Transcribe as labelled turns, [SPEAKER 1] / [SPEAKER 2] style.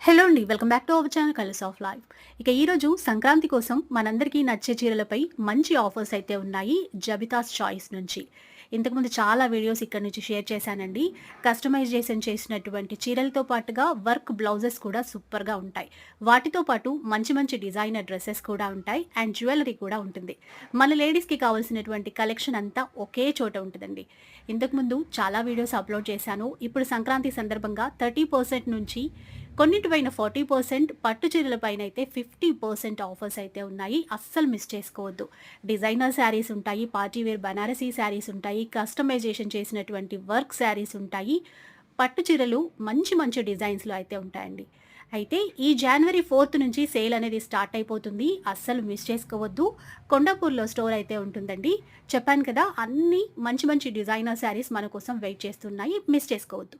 [SPEAKER 1] Hello అండి. Welcome back to our channel colours of life. ఇక ఈరోజు సంక్రాంతి కోసం మనందరికీ నచ్చే చీరలపై మంచి ఆఫర్స్ అయితే ఉన్నాయి జబితాస్ చాయిస్ నుంచి. ఇంతకుముందు చాలా వీడియోస్ ఇక్కడ నుంచి షేర్ చేశానండి. కస్టమైజేషన్ చేసినటువంటి చీరలతో పాటుగా వర్క్ బ్లౌజెస్ కూడా సూపర్‌గా ఉంటాయి. వాటితో పాటు మంచి మంచి డిజైనర్ డ్రెసెస్ కూడా ఉంటాయి అండ్ జ్యువెలరీ కూడా ఉంటుంది. మన లేడీస్‌కి కావాల్సినటువంటి కలెక్షన్ అంతా ఒకే చోట ఉంటదండి. ఇంతకుముందు చాలా వీడియోస్ అప్‌లోడ్ చేశాను. ఇప్పుడు సంక్రాంతి సందర్భంగా 30% నుంచి కొన్నిటిపైన 40%, పట్టు చీరలపైన అయితే 50% ఆఫర్స్ అయితే ఉన్నాయి. అస్సలు మిస్ చేసుకోవద్దు. డిజైనర్ శారీస్ ఉంటాయి, పార్టీ వేర్ బనారసీ శారీస్ ఉంటాయి, కస్టమైజేషన్ చేసినటువంటి వర్క్ శారీస్ ఉంటాయి. పట్టు చీరలు మంచి మంచి డిజైన్స్‌లో అయితే ఉంటాయండి. అయితే ఈ జనవరి 4 నుంచి సేల్ అనేది స్టార్ట్ అయిపోతుంది. అస్సలు మిస్ చేసుకోవద్దు. కొండాపూర్‌లో స్టోర్ అయితే ఉంటుందండి. చెప్పాను కదా! అన్నీ మంచి మంచి డిజైనర్ శారీస్ మన కోసం వెయిట్ చేస్తున్నాయి. మిస్ చేసుకోవద్దు.